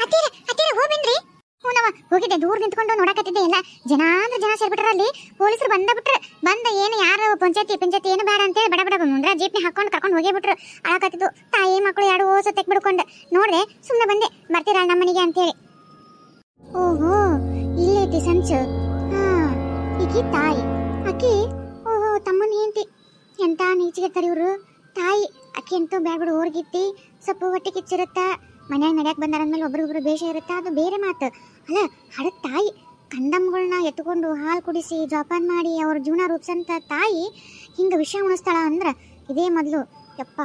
ಅತ್ತೀರ ಅತ್ತೀರ ಹೋಗ್ಬೇನ್ರಿ? ಹೂನವ ಹೋಗಿದ್ದೆ, ದೂರ ನಿಂತ್ಕೊಂಡು ನೋಡಕತ್ತಿದ್ದೆ. ಎಲ್ಲ ಜನ ಅಂದ್ರೆ ಜನ ಸೇರ್ಬಿಟ್ರ ಅಲ್ಲಿ. ಪೊಲೀಸರು ಬಿಟ್ರೆ ಬಂದ ಏನು ಯಾರು ಪಂಚಾಯತಿ ಏನು ಬೇಡ ಅಂತೇಳಿ ಬಡ ಬಡ ಮುಂದ್ರ ಜೀಪ್ನಿ ಹಾಕೊಂಡು ಕರ್ಕೊಂಡು ಹೋಗೇ ಬಿಟ್ರು. ಅಳಕತ್ತಿದ್ದು ತಾಯಿ ಮಕ್ಕಳು ಎರಡು ಓಸು ತೆಕ್ ಬಿಡ್ಕೊಂಡು ನೋಡ್ದೆ, ಸುಮ್ಮನೆ ಬಂದೆ ಬರ್ತೀರಾ ನಮ್ಮ ಮನೆಗೆ ಅಂತೇಳಿ. ಓಹೋ ಇಲ್ಲೈತಿ ಸಂಚು. ಹಾ ಈಕಿ ತಾಯಿ, ಅಕ್ಕಿ ಓಹೋ ತಮ್ಮನ ಹೆಂಡತಿ. ಎಂತ ನೀಚಿಗೆತ್ತಾರೆ ಇವರು. ತಾಯಿ ಅಕ್ಕಿ ಅಂತೂ ಬ್ಯಾಡ್ಬಿಡು, ಊರ್ಗಿತ್ತಿ ಸ್ವಲ್ಪ ಹೊಟ್ಟೆ ಕಿಚ್ಚಿರುತ್ತ. ಮನ್ಯಾಗ ನಡ್ಯಾಕ್ ಬಂದಾರಂದ್ಮೇಲೆ ಒಬ್ರಿಗೊಬ್ರು ಬೇಷ ಇರುತ್ತೆ, ಅದು ಬೇರೆ ಮಾತು ಅಲ್ಲ. ಹಡಕ್ ತಾಯಿ ಕಂದಮ್ಗಳನ್ನ ಎತ್ಕೊಂಡು ಹಾಲು ಕುಡಿಸಿ ಜೋಪಾನ ಮಾಡಿ ಅವ್ರ ಜೀವನ ರೂಪಿಸಂತ ತಾಯಿ ಹಿಂಗೆ ವಿಷಯ ಉಣಿಸ್ತಾಳ ಅಂದ್ರೆ ಇದೇ ಮೊದಲು. ಯಪ್ಪ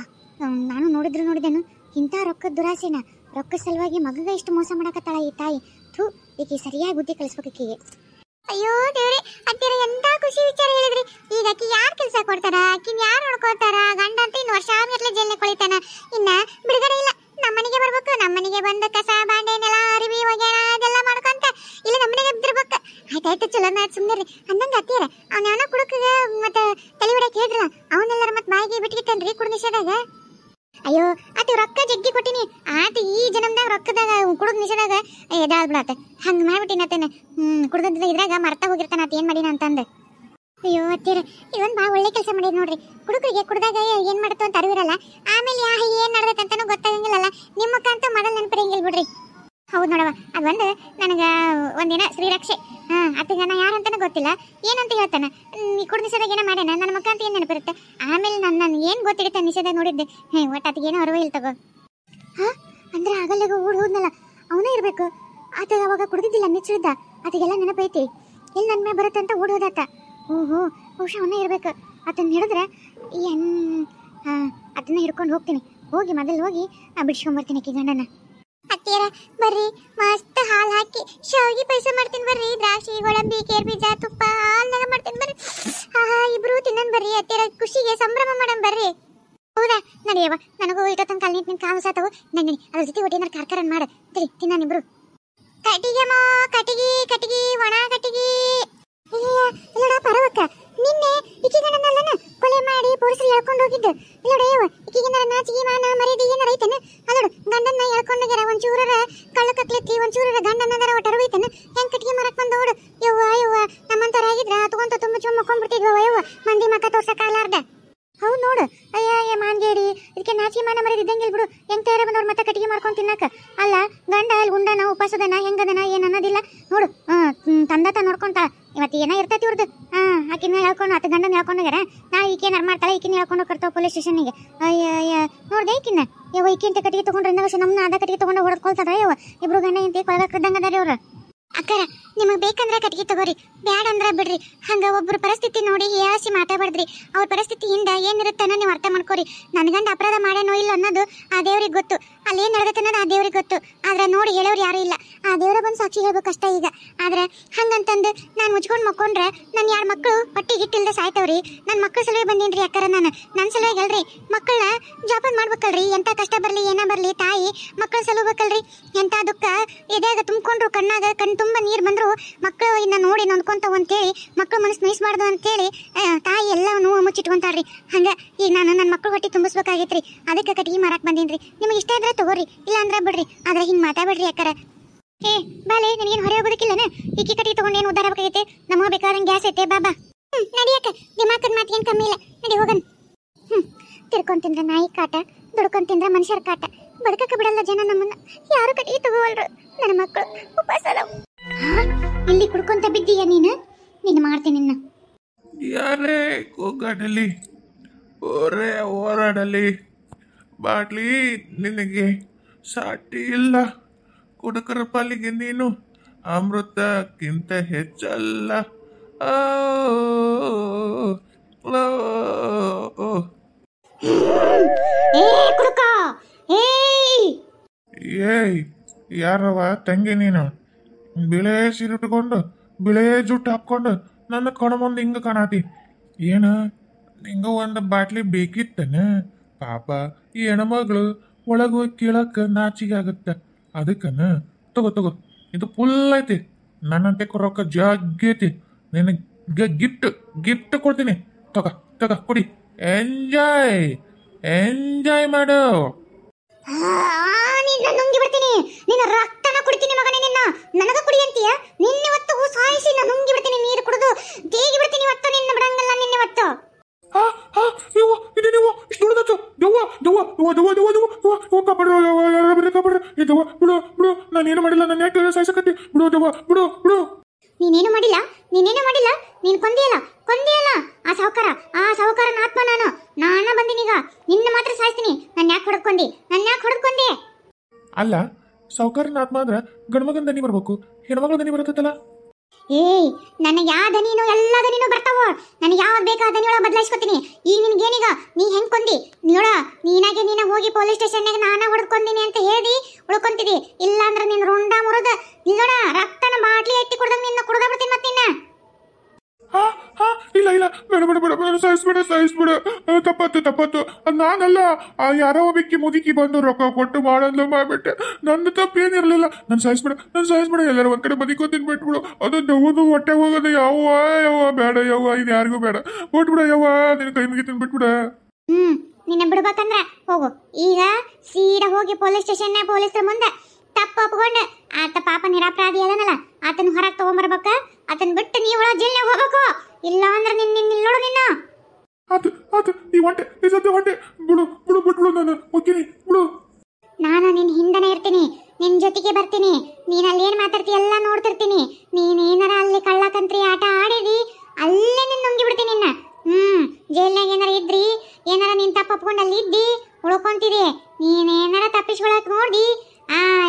ನಾನು ನೋಡಿದ್ದೇನು ಇಂಥ ರೊಕ್ಕದ ದುರಾಸೆನ. ರೊಕ್ಕದ ಸಲುವಾಗಿ ಮಗಗ ಇಷ್ಟು ಮೋಸ ಮಾಡಕತ್ತಾಳ ಈ ತಾಯಿ. ಥೂ, ಈಕಿ ಸರಿಯಾಗಿ ಬುದ್ಧಿ ಕಲಿಸ್ಬೇಕು ಈಕಿಗೆ. ಅಯ್ಯೋ ದೇವ್ರೆ, ಅತ್ತಿರ ಎಂತ ಖುಷಿ ವಿಚಾರ ಹೇಳಿದ್ರಿ. ಈಗ ಆಕಿ ಯಾರು ಕೆಲಸ ಕೊಡ್ತಾರ, ಆಕಿನ ಯಾರು ನೋಡ್ಕೊತಾರ? ಗಂಡ ಅಂತ ಇನ್ನು ವರ್ಷ ಆದ್ಮೇಲೆ ಜೈಲ್ನ ಕೊಳಿತಾನ, ಇನ್ನ ಬಿಡುಗಡೆ ಇಲ್ಲ. ನಮ್ಮನೆಗೆ ಬರ್ಬೇಕು, ನಮ್ಮನೆಗೆ ಬಂದ ಕಸ ಬಾಂಡೆ ನೆಲ ಅರಿವಿ ಒಗ್ಯಾಣ ಅದೆಲ್ಲ ಮಾಡ್ಕೊಂತ ಇಲ್ಲ ನಮ್ಮನೆಗೆ ಬಿದ್ದಿರ್ಬೇಕು. ಆಯ್ತಾಯ್ತು ಚಲೋ ನಾತ್ ಸುಮ್ಮನೆ ಅಂದಂಗ ಅತ್ತಿಯರ ಅವ್ನ ಯಾವನ ಕುಡುಕಿಗೆ ಮತ್ತೆ ತಲೆ ಹೊಡಕ್ ಹೇಳಿದ್ರಲ್ಲ, ಅವನ್ನೆಲ್ಲರ ಮತ್ತೆ ಬಾಯಿಗೆ ಬಿಟ್ಗಿಟ್ಟನ್ರಿ ಕುಡ್ ನಿಷೇಧಾಗ. ಅಯ್ಯೋ ಆತ ರೊಕ್ಕ ಜಗ್ಗಿ ಕೊಟ್ಟಿನಿ, ಆತ ಈ ಜನ್ಮದಾಗ ರೊಕ್ಕದಾಗ ಕುಡುಗ್ ನಿಷೇಧಾಗ ಎದಾಳ್ಬಿಡತ್ತೆ. ಹಂಗ ಮಾಡ್ಬಿಟ್ಟಿನತ್ತೇನೆ. ಕುಡ್ದ ಇದ್ರಾಗ ಮರ್ತಾ ಹೋಗಿರ್ತಾನ ಆತ ಏನ್ ಮಾಡಿನ ಅಂತಂದೆ. ಅಯ್ಯೋ ಅತ್ತೀರ ಇದೊಂದು ಭಾಳ ಒಳ್ಳೆ ಕೆಲಸ ಮಾಡಿದ್ ನೋಡ್ರಿ. ಕುಡುಕರಿಗೆ ಕುಡ್ದಾಗ ಏನ್ ಮಾಡತ್ತು ಅಂತ ಅರಿವಿರಲ್ಲ, ಆಮೇಲೆ ಏನ್ ನಡ್ದೈತೆ ಅಂತಾನು ಗೊತ್ತಾಗಂಗಿಲ್ಲಲ್ಲ. ನಿಮ್ಮಕ್ಕ ಅಂತ ಮೊದಲು ನೆನಪಿರಂಗಿಲ್ಲ ಬಿಡ್ರಿ. ಹೌದು ನೋಡವ, ಅದೊಂದು ನನಗ ಒಂದಿನ ಶ್ರೀರಕ್ಷೆ. ಅತ್ತಿಗ ನಾ ಯಾರಂತಾನು ಗೊತ್ತಿಲ್ಲ, ಏನಂತ ಹೇಳ್ತಾನ ಈ ಕುಡ್ ನಿಷೇಧಾಗ ಏನೋ ಮಾಡ್ಯಾನ, ನನ್ನ ಮಕ್ಕ ಅಂತ ಏನ್ ನೆನಪಿರುತ್ತೆ. ಆಮೇಲೆ ನಾನು ಏನ್ ಗೊತ್ತಿಡುತ್ತೆ ನಿಷೇಧ ನೋಡಿದ್ದೆ. ಒಟ್ಟು ಅತಿಗೇನೋ ಅರಿವು ಇಲ್ಲ ತಗೋ. ಅಂದ್ರೆ ಆಗಲ್ಲಾಗ ಓಡ್ ಹೋದ್ನಲ್ಲ ಅವನೇ ಇರ್ಬೇಕು. ಆತ ಅವಾಗ ಕುಡ್ದಿದ್ದಿಲ್ಲ, ಮಿಚ್ಚಿದ್ದ. ಆತಗೆಲ್ಲ ನೆನಪೈತಿ. ಎಲ್ಲಿ ನನ್ನ ಮೇಲೆ ಬರುತ್ತಂತ ಓಡ್ ಹೋದಾತ. ಓಹೋ ಬಹುಶಃ ಅವನೇ ಇರ್ಬೇಕು. ಅದನ್ನ ಹಿಡಿದ್ರೆ ಅದನ್ನ ಹಿಡ್ಕೊಂಡು ಹೋಗ್ತೀನಿ. ಹೋಗಿ ಮೊದಲು ಹೋಗಿ ಬಿಡ್ಸ್ಕೊಂಡ್ಬರ್ತೀನಿ ಆಕಿ ಗಂಡನ. ಅತ್ತಿಯರ ಬರ್ರಿ, ಮಸ್ತ್ ಹಾಲು ಹಾಕಿ ಶಾವಿಗೆ ಪಾಯಸ ಮಾಡ್ತೀನಿ ಬರ್ರಿ. ದ್ರಾಕ್ಷಿ ಗೋಡಂಬಿ ಕೇರ್ ಬೀಜ ತುಪ್ಪ ಹಾಲ್ನಾಗ ಮಾಡ್ತೀನಿ ಬರ್ರಿ. ಇಬ್ರು ತಿನ್ನನ್ ಬರ್ರಿ. ಅತ್ತಿಯರ ಖುಷಿಗೆ ಸಂಭ್ರಮ ಮಾಡಮ್ ಬರ್ರಿ. ಹೌದಾ ನಡಿಯವ, ನನಗೂ ಇಟ್ಟೊತ್ತಂಗೆ ಕಾಲ್ ನಿಂತ ಕಾವು ಸಾತವು. ನಡಿ ಅದ್ರ ಜೊತೆ ಒಟ್ಟಿನ ಕಾರ್ಕರನ್ ಮಾಡ ತಿನ್ನನಿಬ್ರು. ಕಟಿಗೆ ಮಾ ಕಟಿಗಿ ಕಟಿಗಿ ಒಣ ಕಟಿಗಿ. ಇಲ್ಲಡ ಪರವಕ್ಕ, ನಿನ್ನೆ ಇಕ್ಕಿಗಣ್ಣನಲ್ಲನ ಕೊಲೆ ಮಾಡಿ ಪೊಲೀಸರು ಎಳ್ಕೊಂಡು ಹೋಗಿದ್ದು. ಇಲ್ಲಡೇವ ಇಕ್ಕಿಗೇನಾರ ನಾಚಿಗೆ ಮಾನ ಮರ್ಯಾದೆ ಏನಾರ ಐತೇನ? ಅಲ್ಲೋಡು ಗಂಡನ್ನ ಎಳ್ಕೊಂಡೋಗ್ಯಾರ. ಒಂಚೂರರ ಕಳ್ಳು ಕತ್ಲೆತ್ತಿ, ಒಂಚೂರರ ಗಂಡನ್ನದಾರ ಒಟ್ಟು ಅರಿವೈತೇನ? ಹೆಂಗ್ ಕಟ್ಟಿಗೆ ಮರಕ್ ಬಂದ ಓಡು. ಯವ್ವ ನಮ್ಮಂತರ ಆಗಿದ್ರ ತಗೊಂತ ತುಂಬ ಚುಮ್ಮ ಮಕ್ಕೊಂಡ್ಬಿಡ್ತಿದ್ವ. ಯವ್ವ ಮಂದಿ ಮಕ್ಕ ತೋರ್ಸಕ್ಕಾಗ್ಲಾರ್ದ. ಹೌದು ನೋಡು. ಅಯ್ಯ ಮಾನ್ಗೇಡಿ, ಇದಕ್ಕೆ ನಾಚಿಗೆ ಮಾನ ಮರ್ಯಾದೆ ಇದ್ದಂಗಿಲ್ ಬಿಡು. ಹೆಂಗ್ ತಯಾರ ಬಂದವ್ರು ಮತ್ತೆ ಕಟ್ಟಿಗೆ ಮಾರ್ಕೊಂಡು ತಿನ್ನಕ. ಅಲ್ಲ ಗಂಡ ಅಲ್ಲಿ ಉಂಡನ ಉಪವಾಸದನ ಹೆಂಗದನ ಏನ್ ಅನ್ನೋದಿಲ್ಲ ನೋಡು. ತಂದತ ನೋಡ್ಕೊಂತಾಳ. ಇವತ್ತು ಏನೋ ಇರ್ತೈತಿ ಇವ್ರದ್ದು. ಆಕಿನ ಹೇಳ್ಕೊಂಡು ಆತ ಗಂಡನ ಹೇಳ್ಕೊಂಡು ಹೋಗ್ಯಾರ. ನಾಳೆ ಈಕೇನಾರು ಮಾಡ್ತಾಳೆ, ಈಕಿನ ಹೇಳ್ಕೊಂಡು ಹೋಗ್ತಾವ ಪೊಲೀಸ್ ಸ್ಟೇಷನ್ಗೆ. ಅಯ್ಯ ನೋಡ್ದೆ ಈಕಿನ. ಯವ್ವ ಈಕಿ ಅಂತ ಕಟ್ಟಿಗೆ ತಗೊಂಡ್ರೆ ವರ್ಷ ನಮ್ಮನ್ನ ಅದ ಕಟ್ಟಿಗೆ ತಗೊಂಡು ಹೊಡೆದ್ಕೊಳ್ತಾರ. ಯವ್ವ ಇಬ್ರು ಗಂಡ ಇಂತಿ ಕೊಳಗಕ್ಕದಂಗ ಅದಾರಿ ಅವ್ರು. ಅಕ್ಕರ ನಿಮಗೆ ಬೇಕಂದ್ರೆ ಕಟ್ಟಿಗೆ ತಗೋರಿ, ಬ್ಯಾಡ ಅಂದ್ರ ಬಿಡ್ರಿ. ಹಂಗ ಒಬ್ರು ಪರಿಸ್ಥಿತಿ ನೋಡಿ ಹೇಳಸಿ ಮಾತಾಡ್ಬಾರ್ದ್ರಿ. ಅವ್ರ ಪರಿಸ್ಥಿತಿಯಿಂದ ಏನಿರುತ್ತನ್ನ ನೀವು ಅರ್ಥ ಮಾಡ್ಕೋರಿ. ನನ್ನ ಗಂಡ ಅಪರಾಧ ಮಾಡೇನೋ ಇಲ್ಲ ಅನ್ನೋದು ಆ ದೇವ್ರಿಗೆ ಗೊತ್ತು. ಅಲ್ಲಿ ಏನ್ ನಡೆದತ್ತೆ ಅನ್ನೋದು ಆ ದೇವ್ರಿಗೆ ಗೊತ್ತು. ಆದ್ರೆ ನೋಡಿ ಹೇಳೋರು ಯಾರು ಇಲ್ಲ. ಆ ದೇವ್ರ ಬಂದು ಸಾಕ್ಷಿ ಹೇಳ್ಬೇಕಷ್ಟ ಈಗ. ಆದ್ರೆ ಹಂಗಂತಂದು ನಾನು ಮುಚ್ಕೊಂಡು ಮಕ್ಕೊಂಡ್ರೆ ನನ್ನ 2 ಮಕ್ಕಳು ಹೊಟ್ಟಿಗಿಟ್ಟಿಲ್ದೆ ಸಾಯ್ತವ್ರಿ. ನನ್ನ ಮಕ್ಕಳ ಸಲುವಾಗಿ ಬಂದೇನ್ರಿ ಅಕ್ಕರ. ನಾನು ನನ್ನ ಸಲುವಾಗಿ ಅಲ್ರಿ, ಮಕ್ಕಳನ್ನ ಜೋಪಾನ ಮಾಡ್ಬೇಕಲ್ರಿ. ಎಂತ ಕಷ್ಟ ಬರ್ಲಿ ಏನ ಬರ್ಲಿ ತಾಯಿ ಮಕ್ಕಳ ಸಲುಬೇಕಲ್ರಿ. ಎಂತ ದುಃಖ ಎದೆಯಾಗ ತುಂಬಿಕೊಂಡ್ರು, ಕಣ್ಣಾಗ ಕಣ್ ತುಂಬ ನೀರು ಬಂದ್ರು ಮಕ್ಕಳು ಇನ್ನ ನೋಡಿ ನೊಂದ್ಕೊಂತಾವ ಅಂತೇಳಿ, ಮಕ್ಕಳು ಮನಸ್ಸು ನೋಯಿಸ್ಬಾರ್ದು ಅಂತೇಳಿ ತಾಯಿ ಎಲ್ಲ ನೋವು ಮುಚ್ಚಿಟ್ಕೊಂತಾಳ್ರಿ. ಹಂಗ ಈಗ ನಾನು ನನ್ನ ಮಕ್ಕಳು ಹೊಟ್ಟೆ ತುಂಬಿಸ್ಬೇಕಾಗೈತ್ರಿ. ಅದಕ್ಕೆ ಕಟ್ಟಿಗೆ ಮಾರಾಕ್ ಬಂದೀನ್ರಿ. ನಿಮಗೆ ಇಷ್ಟ ಇದ್ರೆ ತಗೋರಿ, ಇಲ್ಲ ಅಂದ್ರೆ ಬಿಡ್ರಿ. ಆದ್ರೆ ಹಿಂಗೆ ಮಾತಾಡ್ಬಿಡ್ರಿ ಅಕ್ಕರ. ಬಾಲೆ ನನಗೇನು ಹೊರೆ ಹೋಗೋದಕ್ಕಿಲ್ಲನ? ಈಕಿ ಕಟ್ಟಿಗೆ ತಗೊಂಡು ಏನು ಉದ್ದಾರ ಬೇಕಾಗೈತೆ? ನಮಗೆ ಬೇಕಾದಂಗೆ ಗ್ಯಾಸ್ ಐತೆ ಬಾಬಾ. ನಡಿಯಕ್ಕ, ದಿಮಾಕದ ಮಾತು ಏನು ಕಮ್ಮಿ ಇಲ್ಲ. ನಡಿ ಹೋಗನ್. ತಿರ್ಕೊಂಡ್ ತಿಂದ್ರೆ ನಾಯಿ ಕಾಟ, ದುಡ್ಕೊಂಡ್ ತಿಂದ್ರೆ ಮನುಷ್ಯರ ಕಾಟ. ಬದುಕಕ್ಕೆ ಬಿಡಲ್ಲ ಜನ ನಮ್ಮನ್ನ. ಯಾರು ಕಟ್ಟಿಗೆ ತಗೋವಲ್ರು. ನನ್ನ ಮಕ್ಕಳು ಉಪವಾಸ ಇಲ್ಲಿ ಕುಡ್ಕೊಂತ ಬಿದ್ದೀಯ ನೀನು? ನೀನು ಮಾಡ್ತೀನಿ ನಿನ್ನ. ಯಾರೇ ಕೂಗಾಡಲಿ, ಹೋರಾಡಲಿ, ಬಾಟ್ಲಿ ನಿನಗೆ ಸಾಟಿ ಇಲ್ಲ. ಕುಡುಕರ ಪಾಲಿಗೆ ನೀನು ಅಮೃತಕ್ಕಿಂತ ಹೆಚ್ಚಲ್ಲ. ಏಯ್ ಯಾರವ ತಂಗಿ ನೀನು? ಬಿಳೆ ಸೀರಿಟ್ಕೊಂಡು ಬಿಳೆ ಜುಟ್ಟು ಹಾಕೊಂಡು ನನ್ನ ಕಣ ಮುಂದೆ ಹಿಂಗ ಕಾಣತಿ. ಏನು ನಿಂಗ ಒಂದು ಬಾಟ್ಲಿ ಬೇಕಿತ್ತನ? ಪಾಪ ಈ ಹೆಣ್ಮಗಳು ಒಳಗೆ ಹೋಗಿ ಕೇಳಕ್ಕೆ ನಾಚಿಗೆ ಆಗುತ್ತೆ. ಅದಕ್ಕನ ತಗೋ ಇದು ಫುಲ್ ಐತಿ. ನನ್ನಂತೆ ರೊಕ್ಕ ಜಗ್ಗೈತಿ. ನಿನಗೆ ಗಿಫ್ಟ್ ಕೊಡ್ತೀನಿ. ತಗ ಕುಡಿ. ಎಂಜಾಯ್ ಮಾಡು. ನುಂಗಿ ಬಿಡ್ತೀನಿ. ನಿನ್ನ ರಕ್ತನ ಕುಡಿತೀನಿ ಮಗನೇ ನಿನ್ನ. ನನಗ ಕುಡಿ ಅಂತೀಯ? ನಿನ್ನೆವತ್ತು ಸಾಯಿಸಿ ನಾನು ನುಂಗಿ ಬಿಡ್ತೀನಿ, ನೀರು ಕುಡಿದು ತೇಗಿ ಬಿಡ್ತೀನಿ ಇವತ್ತು, ನಿನ್ನ ಬಿಡಂಗಲ್ಲ ನಿನ್ನೆವತ್ತು. ಹಾ ಹಾ ಯವ್ವ ಇದು ನೀವು ಇಷ್ಟು ದೊಡ್ಡದಾಯ್ತು. ದವ್ವ ದವ್ವ ದವ್ವ ದವ್ವ ದವ್ವ ದವ್ವ ದವ್ವ ಕಾಪಾಡ್ರು, ಯಾರು ಬರೀ ಕಾಪಾಡ್ರು. ಏ ದವ್ವ ಬಿಡು ಬಿಡು, ನಾನೇನು ಮಾಡಿಲ್ಲ, ನಾನು ಯಾಕೆ ಸಾಯಿಸಕತ್ತಿ? ಬಿಡು ದವ್ವ ಬಿಡು ಬಿಡು. ನೀನೇನು ಮಾಡಿಲ್ಲ, ನೀನು ಕೊಂದಿಯಲ್ಲ ಆ ಸಾಹುಕಾರನ ಆತ್ಮ ನಾನ ಬಂದಿನೀಗ. ನಿನ್ನ ಮಾತ್ರ ಸಾಯಿಸ್ತೀನಿ. ನನ್ನ ಯಾಕೆ ಹೊಡೆದ್ಕೊಂಡಿ? ಅಲ್ಲ, ಸಾವುಕಾರನ ಆತ್ಮ ಅಂದ್ರ ಗಂಡ್ಮಗನ ದನಿ ಬರ್ಬೇಕು, ಹೆಣ್ಮಗಳ ದನಿ ಬರತ್ತಲ್ಲ. ಏಯ್, ನನಗೆ ಯಾವ ದನಿನೋ ಎಲ್ಲ ದನಿನೋ ಬರ್ತಾವ. ನನಗೆ ಯಾವ್ದು ಬೇಕಾ ದನಿ ಒಳಗೆ ಬದಲಾಯಿಸ್ಕೊತೀನಿ. ಈಗ ನಿನ್ಗೇನೀಗ ನೀ ಹೆಂಗ್ ಕೊಂದಿ ನೋಡ? ನೀನ ಹೋಗಿ ಪೊಲೀಸ್ ಸ್ಟೇಷನ್ಗೆ ನಾನ ಹೊಡೆದ್ಕೊಂದಿನಿ ಅಂತ ಹೇಳಿ ಉಳ್ಕೊಂತಿದಿ. ಇಲ್ಲ ಅಂದ್ರೆ ನಿನ್ನ ರುಂಡ ಮುರಿದ ನೋಡ ರಕ್ತನ ಬಾಟ್ಲಿ ಎತ್ತಿ ಕುಡ್ದಂಗ ನಿನ್ನ ಕುಡ್ದ ಬಿಡ್ತೀನಿ ಮತ್ತೆ ನಿನ್ನ. ಹಾ ಹಾ ಇಲ್ಲ ಇಲ್ಲ, ಬೇಡ ಬೇಡ ಬೇಡ ಬೇಡ, ಸಾಯಿಸ್ಬಿಡ. ತಪ್ಪತ್ತು. ಅದು ನಾನಲ್ಲ, ಆ ಯಾರೋ ಒಬ್ಬಕ್ಕಿ ಮುದುಕಿ ಬಂದು ರೊಕ್ಕ ಕೊಟ್ಟು ಮಾಡಂದ್ಲು ಮಾಡ್ಬಿಟ್ಟೆ. ನನ್ನ ತಪ್ಪೇನಿರ್ಲಿಲ್ಲ. ನಾನು ಸಾಯಿಸ್ಬಿಡ. ಎಲ್ಲರೂ ಒಂದ್ ಕಡೆ ಬದಿಕೋತೀನಿ, ಬಿಟ್ಬಿಡು. ಅದು ದವ್ವದು ಹೊಟ್ಟೆ ಹೋಗೋದು. ಯವ್ವ ಬೇಡ ಯವ್ವ, ಇದು ಯಾರಿಗೂ ಬೇಡ. ಬಿಟ್ಬಿಡ ಯವ್ವ, ನಿನ್ನ ಕೈ ಮುಗಿತೀನಿ, ಬಿಟ್ಬಿಡ. ನಿನ್ನ ಬಿಡ್ಬೇಕಂದ್ರ ಹೋಗು. ಈಗ ಸೀದಾ ಹೋಗಿ ಪೊಲೀಸ್ ಸ್ಟೇಷನ್ ಪೊಲೀಸರ ಮುಂದೆ ತಪ್ಪು ಒಪ್ಕೊಂಡು ಆತ ಪಾಪ ನಿರಪರಾಧಿ ಅದನಲ್ಲ, ಆತನ ಹೊರಗೆ ತಗೊಂಬರ್ಬೇಕ. ಆತನ ಬಿಟ್ಟು ನೀವು ಒಳಗೆ ಜೈಲ್ನಾಗ ಹೋಗ್ಬೇಕು. ಇಲ್ಲ ಅಂದ್ರೆ ನಿನ್ನ ನೋಡು ನಿನ್ನ. ಆತು ಈ ಹೊಟ್ಟೆ ಈ ಸತ್ಯ ಹೊಟ್ಟೆ ಬಿಟ್ಬಿಡು. ನಾನು ಹೋಗ್ತೀನಿ, ಬಿಡು. ನಾನು ನಿನ್ನ ಹಿಂದನೇ ಇರ್ತೀನಿ, ನಿನ್ನ ಜೊತೆಗೆ ಬರ್ತೀನಿ. ನೀನು ಅಲ್ಲಿ ಏನು ಮಾತಾಡ್ತಿ ಎಲ್ಲ ನೋಡ್ತಿರ್ತೀನಿ. ನೀನೇನಾರ ಅಲ್ಲಿ ಕಳ್ಳಕಂತ್ರಿ ಆಟ ಆಡಿದಿ, ಅಲ್ಲೇ ನಿನ್ನ ನುಂಗಿ ಬಿಡ್ತೀನಿ ನಿನ್ನ. ಜೈಲ್ನಾಗ ಏನಾರ ಇದ್ರಿ, ಏನಾರ ನೀನು ತಪ್ಪು ಒಪ್ಕೊಂಡು ಅಲ್ಲಿ ಇದ್ದಿ ಉಳ್ಕೊಂತಿದಿ. ನೀನೇನಾರ ತಪ್ಪಿಸ್ಕೊಳಕ್ ನೋಡಿ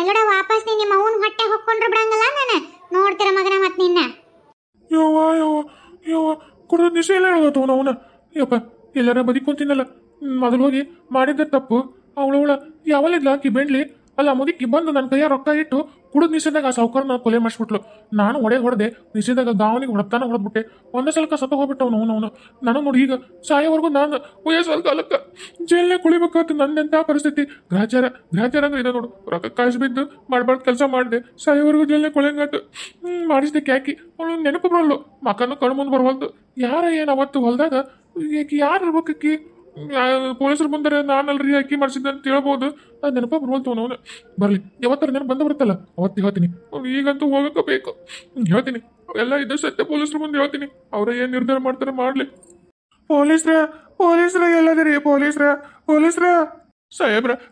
ಇಲ್ಲೋಡ ವಾಪಸ್ ನಿಮ್ಮ ಅವನ ಹೊಟ್ಟೆ ಹೊಕ್ಕೊಂಡ್ರೆ ಬಿಡಂಗಲ್ಲ. ನಾನು ನೋಡ್ತಿರ ಮಗನ ಮತ್ ನಿನ್ನ. ಯವ್ವ ಕುಡಿದ ನಿಶೆ ಎಲ್ಲ ಹೇಳೋದು ಅವನ. ಯಪ್ಪ ಎಲ್ಲಾರ ಬದಿಕೊಂತೀನಲ್ಲ, ಮೊದಲು ಹೋಗಿ ಮಾಡಿದ್ದ ತಪ್ಪು. ಅವಳ ಯಾವಲ್ಲಿದ್ಲ ಆಕಿ ಬೆಂಡ್ಲಿ ಅಲ್ಲ, ಮುದುಕಿ ಬಂದು ನನ್ನ ಕೈಯ ರೊಕ್ಕ ಇಟ್ಟು ಕುಡಿದ ನಿಷೇಧಾಗ ಆ ಸಾವುಕಾರನ ಕೊಲೆ ಮಾಡಿಸ್ಬಿಟ್ಲು. ನಾನು ಹೊಡೆದೆ ನಿಷೇಧಾಗ ಗಾವನಿಗೆ ಹೊಡೆದ್ಬಿಟ್ಟೆ. ಒಂದೇ ಸಲಕ ಸತ್ತ ಹೋಗ್ಬಿಟ್ಟವನು ಅವನು. ನನಗೆ ನೋಡಿ ಈಗ ಸಾಯೋವರೆಗೂ ನಾನು ವಯಸ್ಸಾದ ಕಾಲಕ್ಕೆ ಜೈಲ್ನಾಗ ಕುಳಿಬೇಕಾಯ್ತು. ನನ್ನೆಂಥ ಪರಿಸ್ಥಿತಿ. ಗ್ರಾಚಾರ ಅಂದ್ರೆ ಇದೆ ನೋಡು. ರೊಕ್ಕ ಕಾಸು ಬಿದ್ದು ಮಾಡ್ಬಾರ್ದು ಕೆಲಸ ಮಾಡಿದೆ, ಸಾಯೋವರೆಗೂ ಜೈಲ್ನಾಗ ಕೊಳೆಂಗಾಯ್ತು. ಮಾಡಿಸ್ದೆ ಕ್ಯಾಕಿ. ಅವಳು ನೆನಪು ಬರಲ್ಲು, ಮಕ್ಕನು ಕಣ್ಣು ಮುಂದೆ ಬರವಲ್ದು. ಏನು ಅವತ್ತು ಹೊಲ್ದಾಗ ಯಾರು ಇರ್ಬೇಕಿ? ಪೊಲೀಸರು ಬಂದರೆ ನಾನಲ್ರಿ ಅಕ್ಕಿ ಮಾಡಿಸಿದ್ದೆ ಅಂತ ಹೇಳ್ಬೋದು. ಅದು ನೆನಪ ಬರುವಲ್ತು ಅವನು. ಬರಲಿ, ಯಾವತ್ತರ ನೆನಪು ಬಂದು ಅವತ್ತು ಹೇಳ್ತೀನಿ. ಈಗಂತೂ ಹೋಗಕ್ಕೆ ಬೇಕು. ಹೇಳ್ತೀನಿ ಎಲ್ಲ ಇದ್ದ ಸತ್ಯ ಪೊಲೀಸರು ಬಂದು ಹೇಳ್ತೀನಿ. ಅವರ ಏನು ನಿರ್ಧಾರ ಮಾಡ್ತಾರೆ ಮಾಡಲಿ. ಪೊಲೀಸ್ರ ಎಲ್ಲದ್ರಿ? ಪೊಲೀಸ್ರ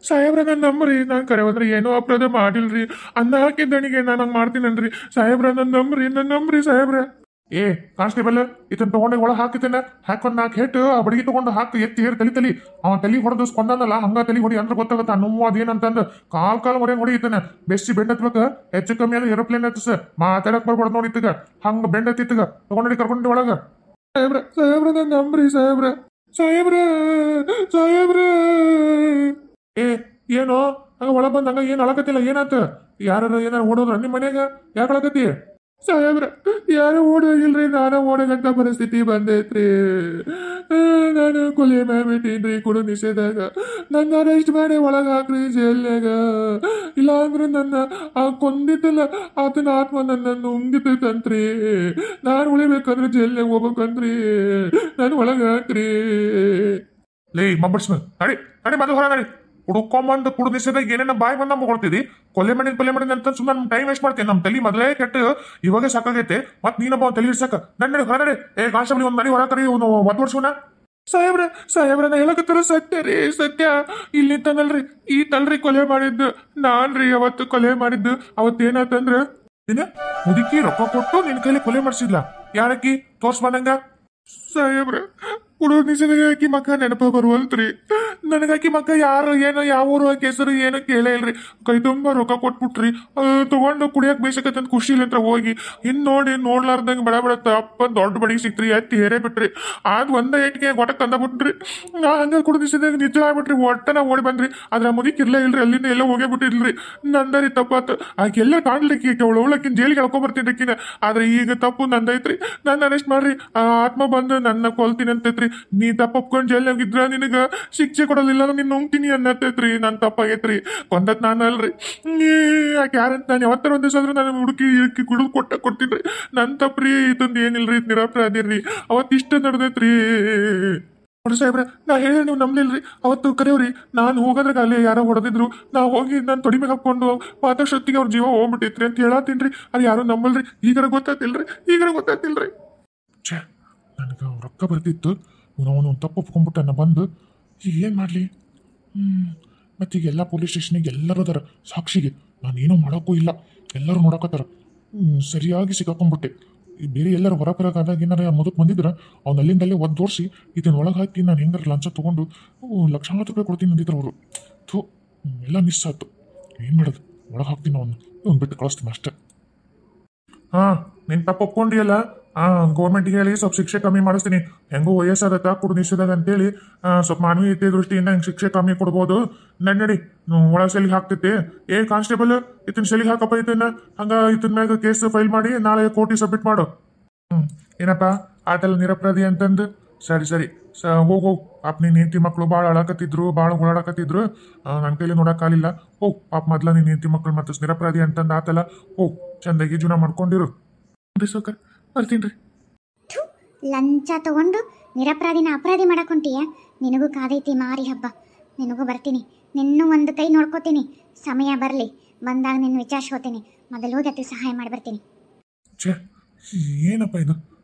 ಸಾಹೇಬ್ರ ನನ್ನ ನಂಬ್ರಿ. ನಾನು ಕರೆಯೋದ್ರೆ ಏನೋ ಅಪರಾಧ ಮಾಡಿಲ್ರಿ. ಅನ್ನ ಹಾಕಿದ್ದಣಿಗೆ ನಾನು ಹಂಗೆ ಮಾಡ್ತೀನನ್ರಿ. ಸಾಹೇಬ್ರ ನನ್ನ ನಂಬ್ರಿ ಸಾಹೇಬ್ರ. ಏ ಕಾನ್ಸ್ಟೇಬಲ್, ಇದನ್ನ ತಗೊಂಡೋಗಿ ಒಳಗೆ ಹಾಕಿದ್ದೇನೆ. ಹಾಕೊಂಡು ನಾಲ್ಕು ಹೆಟ್ಟು ಆ ಬಡಿಗೆ ತಗೊಂಡು ಹಾಕಿ ಎತ್ತಿ ಹೇಳಿ ತಲಿ ಅವ ತಲೆ ಹೊಡೆದು ಸ್ಕೊಂದಲ್ಲ, ಹಂಗ ತಲೆ ಹೊಡಿ ಅಂದ್ರೆ ಗೊತ್ತಾಗತ್ತ ನೋವು ಅದೇನಂತಂದು. ಕಾಲ್ ಹೊಡೆ ಇದ್ದಾನೆ. ಬೆಸ್ಸಿ ಬೆಂಡ್ ಹತ್ಬೇಕ, ಹೆಚ್ಚು ಕಮ್ಮಿ ಅಂದ್ರೆ ಏರೋಪ್ಲೇನ್ ಹತ್ತು ಸರ್. ಮಾತಾಡಕ್ ಬರ್ಬಾರ್ದು ನೋಡಿ ಇತ್ತಗ. ಹಂಗ ಬೆಂಡ್ ಹತ್ತಿತ್ತಗ ತಗೊಂಡಿ ಕರ್ಕೊಂಡು ಒಳಗ. ಸಾಹೇಬ್ರ ನನ್ನ ನಂಬ್ರಿ ಸಾಹೇಬ್ರ. ಏ ಏನೋ ಹಂಗ ಒಳಗೆ ಬಂದ ಹಂಗ ಏನು ಅಳಕತ್ತಿಲ್ಲ? ಏನಾತ? ಏನಾರು ಓಡೋದ್ರ ನಿಮ್ಮ ಮನ್ಯಾಗ? ಯಾಕೆ ಅಳಕತ್ತಿ? ಸಾಹೇಬ್ರ ಯಾರು ಓಡೋಗಿಲ್ರಿ, ನಾನು ಓಡೋಗಂತ ಪರಿಸ್ಥಿತಿ ಬಂದೈತ್ರಿ. ನಾನು ಕೊಲೆ ಮಾಡ್ಬಿಟ್ಟೀನ್ರಿ ಕುಡು ನಿಷೇಧಾಗ. ನನ್ನ ಅರೆಸ್ಟ್ ಮಾಡಿ ಒಳಗೆ ಹಾಕ್ರಿ ಜೈಲ್ನಾಗ. ಇಲ್ಲ ಅಂದ್ರೆ ನನ್ನ ಕೊಂದಿದ್ದಲ್ಲ ಆತನ ಆತ್ಮ ನನ್ನ ನುಂಗಿತಂತ್ರಿ. ನಾನು ಉಳಿಬೇಕಂದ್ರೆ ಜೈಲ್ನಾಗ ಹೋಗ್ಬೇಕಂದ್ರಿ. ನಾನು ಒಳಗೆ ಹಾಕ್ರಿ. ಲೇ ಮಬ್ಬಡ್ಸ್ ನಡಿ ಮೊದಲು ಹೊರ ನಡಿ. ಹುಡ್ಕೊಂಬಂದು ಕುಡು ನಿಷೇಧಾಗ ಏನೇನ ಬಾಯಿ ಬಂದ ಮುಗೊಳ್ತಿದಿ. ಕೊಲೆ ಮಾಡಿದ ಅಂತ ಸುಮ್ಮನೆ ಟೈಮ್ ವೇಸ್ಟ್ ಮಾಡ್ತೀನಿ. ನಮ್ಮ ತಲೆ ಮೊದಲೇ ಕೆಟ್ಟ ಇವಾಗ ಸಾಕಾಗೈತೆ. ಮತ್ ನೀನೊಬ್ಬ ತಲೆ ಇಡ್ಸಕ ನಡಿ ಹೊರನಡೆ. ಏ ಕಾನ್ಸ್ಟೇಬಲ್ ಒಂದ್ ಮನೆ ಹೊರ ಕರಿ, ಒತ್ತು ವರ್ಷವನ. ಸಾಹೇಬ್ರನ ಹೇಳಕತ್ತಾರ ಸತ್ಯ ರೀ, ಸತ್ಯ. ಇಲ್ಲಿ ತನಲ್ರಿ ಈ ತಲ್ರಿ ಕೊಲೆ ಮಾಡಿದ್ದು ನಾನ್ರಿ. ಅವತ್ತು ಕೊಲೆ ಮಾಡಿದ್ದು ಅವತ್ತೇನಾತಂದ್ರ ಏನ ಮುದುಕಿ ರೊಕ್ಕ ಕೊಟ್ಟು ನಿನ್ ಕೈಲಿ ಕೊಲೆ ಮಾಡಿಸಿದ್ಲ. ಯಾರಕ್ಕಿ ತೋರ್ಸ್ಬಂದಂಗ? ಸಾಹೇಬ್ರ ಕುಡು ನಿಷೇಧಾಗ ಆಕಿ ಮಕ್ಕ ನೆನಪ ಬರುವಲ್ತ್ರಿ. ನನಗಾಕಿ ಮಕ್ಕ ಯಾರು ಏನೋ ಯಾವ ಊರು ಆಕಿ ಹೆಸರು ಏನೋ ಕೇಳೇ ಇಲ್ರಿ. ಕೈ ತುಂಬ ರೊಕ್ಕ ಕೊಟ್ಬಿಟ್ರಿ. ತಗೊಂಡು ಕುಡಿಯಕ್ ಬೇಸಕತ್ತಂತ ಖುಷಿಲಿ ಅಂತ ಹೋಗಿ ನೋಡ್ಲಾರ್ದಂಗೆ ಬಡ ತಪ್ಪ ದೊಡ್ಡ ಬಡಿಗೆ ಸಿಕ್ತ್ರಿ. ಎತ್ತಿ ಹೇರೇ ಬಿಟ್ರಿ. ಆದ್ ಒಂದ ಏಟಿಗೆ ಗೊಟ್ಟಕ್ಕೆ ತಂದಬಿಟ್ರಿ. ನಾ ಹಂಗ ಕುಡು ನಿಷೇಧಾಗ ನಿಜ ಆಗ್ಬಿಟ್ರಿ. ಒಟ್ಟನ ಓಡಿ ಬಂದ್ರಿ. ಆದ್ರ ಮುದಿಕ್ ಇರ್ಲೇ ಇಲ್ರಿ. ಅಲ್ಲಿಂದ ಎಲ್ಲ ಹೋಗೇ ಬಿಟ್ಟಿಲ್ರಿ. ನಂದರಿ ತಪ್ಪಾತು. ಆಕೆಲ್ಲ ಕಾಣ್ಲಿಕ್ಕೆ ಅವಳಕಿನ್ ಜೈಲಿಗೆ ಎಳ್ಕೊಂಬರ್ತೀನಿ ಆಕಿನ. ಆದ್ರೆ ಈಗ ತಪ್ಪು ನಂದೈತ್ರಿ. ನನ್ನ ಅರೆಸ್ಟ್ ಮಾಡ್ರಿ. ಆತ್ಮ ಬಂದು ನನ್ನ ಕೊಲ್ತೀನಿ ಅಂತೈತ್ರಿ. ನೀ ತಪ್ಪ ಒಪ್ಕೊಂಡ್ ಜೈಲ್ನಾಗಿದ್ರ ನಿನಗ ಶಿಕ್ಷೆ ಕೊಡಲಿಲ್ಲ, ನೀನ್ ನುಂಗ್ತೀನಿ ಅನ್ನತೈತ್ರಿ. ನನ್ ತಪ್ಪಾಗೈತ್ರಿ. ಕೊಂದತ್ ನಾನು ಅಲ್ರಿ. ಯಾಕೆ ಯಾರಂತ ನಾನು ಯಾವತ್ತರ ಒಂದ್ ದಿವಸ ಆದ್ರೂ ನಾನು ಹುಡುಕಿ ಕುಡಿದು ಕೊಡ್ತೀನಿ. ನನ್ ತಪ್ಪ್ರಿ. ಇದೊಂದು ಏನಿಲ್ರಿ, ನಿರಪರಾಧಿ ರೀ. ಅವತ್ತಿಷ್ಟ ನಡೆದೈತ್ರಿ. ನೋಡ್ರಿ ಸಾಹೇಬ್ರೆ, ನಾ ಹೇಳಿ ನೀವು ನಂಬ್ಲಿಲ್ರಿ. ಅವತ್ತು ಕರೆಯವ್ರಿ, ನಾನು ಹೋಗೋದ್ರಾಗ ಅಲ್ಲಿ ಯಾರೋ ಹೊಡೆದಿದ್ರು. ನಾ ಹೋಗಿ ನಾನು ತೊಡಿ ಮ್ಯಾಗ ಹಾಕೊಂಡು ಮಾತಾಶಕ್ತಿಗೆ ಅವ್ರ ಜೀವ ಹೋಗ್ಬಿಟ್ಟೈತ್ರಿ ಅಂತ ಹೇಳತ್ತೀನ್ರಿ. ಅದು ಯಾರು ನಂಬಲ್ರಿ. ಈಗಾರ ಗೊತ್ತಾತಿಲ್ರಿ. ಛೇ, ನನಗೆ ರೊಕ್ಕ ಬರ್ತಿತ್ತು. ಅವನು ತಪ್ಪು ಒಪ್ಕೊಂಡ್ಬಿಟ್ಟ ನಾ ಬಂದು. ಈಗ ಏನು ಮಾಡಲಿ? ಮತ್ತೀಗ ಎಲ್ಲ ಪೊಲೀಸ್ ಸ್ಟೇಷನಿಗೆ ಎಲ್ಲರೂ ಅದಾರ ಸಾಕ್ಷಿಗೆ. ನಾನೇನೂ ಮಾಡೋಕ್ಕೂ ಇಲ್ಲ. ಎಲ್ಲರೂ ನೋಡಕತ್ತಾರ. ಸರಿಯಾಗಿ ಸಿಕ್ಕಾಕೊಂಡ್ಬಿಟ್ಟೆ. ಈ ಬೇರೆ ಎಲ್ಲರೂ ಹೊರಪರಾಗ ಏನಾರ ಮುದುಕ್ ಬಂದಿದ್ರೆ ಅವ್ನು ಅಲ್ಲಿಂದಲ್ಲೇ ಒದ್ದೋರ್ಸಿ ಇದನ್ನ ಒಳಗೆ ಹಾಕಿ ನಾನು ಹೆಂಗಾರ ಲಂಚ ತೊಗೊಂಡು ಲಕ್ಷಾಂತರ ರೂಪಾಯಿ ಕೊಡ್ತೀನಿ ಅಂದಿದ್ರು ಅವರು. ಥೂ, ಎಲ್ಲ ಮಿಸ್ ಆಯ್ತು. ಏನು ಮಾಡೋದು? ಒಳಗೆ ಹಾಕ್ತೀನಿ ಅವ್ನು ಬಿಟ್ಟು ಕಳಿಸ್ತೀನಿ ಅಷ್ಟೇ. ಹಾಂ, ನೀನು ತಪ್ಪು ಒಪ್ಕೊಂಡಿಯಲ್ಲ. ಗೌರ್ಮೆಂಟ್ಗೆ ಹೇಳಿ ಸ್ವಲ್ಪ ಶಿಕ್ಷೆ ಕಮ್ಮಿ ಮಾಡಿಸ್ತೀನಿ. ಹೆಂಗೋ ವಯಸ್ಸಾದತ್ತ ಕುಡು ನಿಷೇಧಾಗ ಅಂತೇಳಿ ಸ್ವಲ್ಪ ಮಾನವೀಯತೆ ದೃಷ್ಟಿಯಿಂದ ಹಿಂಗೆ ಶಿಕ್ಷೆ ಕಮ್ಮಿ ಕೊಡ್ಬೋದು. ನಡಿ ಒಳಗೆ ಸೆಲಿಗೆ ಹಾಕ್ತೈತಿ. ಕಾನ್ಸ್ಟೇಬಲ್, ಇದನ್ನ ಸೆಲಿಗೆ ಹಾಕಪ್ಪ. ಇದನ್ನ ಇದನ್ನ ಮ್ಯಾಗ ಕೇಸ್ ಫೈಲ್ ಮಾಡಿ ನಾಳೆ ಕೋರ್ಟಿಗೆ ಸಬ್ಮಿಟ್ ಮಾಡು. ಏನಪ್ಪ ಆಟೆಲ್ಲ ನಿರಪರಾಧಿ ಅಂತಂದು? ಸರಿ ಹೋಗು. ಪಾಪ ನೀನು ಹೆಂಡತಿ ಮಕ್ಕಳು ಭಾಳ ಅಳಕತ್ತಿದ್ರು, ಭಾಳ ಓಡಾಡಕತ್ತಿದ್ರು. ನನ್ನ ಕೈಲಿ ನೋಡೋಕ್ಕಾಗಲಿಲ್ಲ. ಹೋಗ್ ಪಾಪ ಮೊದ್ಲ ನೀನು ಹೆಂಡತಿ ಮಕ್ಕಳು ಮತ್ತು ನಿರಪರಾಧಿ ಅಂತಂದು ಆತಲ್ಲ. ಹೋಗ್ ಚಂದಾಗಿ ಜೀವನ ಮಾಡ್ಕೊಂಡಿರು. ಸೌಕರ್ ಬರ್ತೀನಿ ರೀ. ಲಂಚ ತಗೊಂಡು ನಿರಪರಾಧಿನ ಅಪರಾಧಿ ಮಾಡಕೊಂತೀಯ? ನಿನಗೂ ಕಾದೈತಿ ಮಾರಿ ಹಬ್ಬ. ನಿನಗೂ ಬರ್ತೀನಿ. ನಿನ್ನೂ ಒಂದು ಕೈ ನೋಡ್ಕೋತೀನಿ. ಸಮಯ ಬರಲಿ, ಬಂದಾಗ ನಿನ್ನ ವಿಚಾರಿಸ್ಕೋತೀನಿ. ಮೊದಲು ಹೋಗಿ ಅತಿ ಸಹಾಯ ಮಾಡಿ ಬರ್ತೀನಿ. ಛೇ, ಏನಪ್ಪ ಇದು?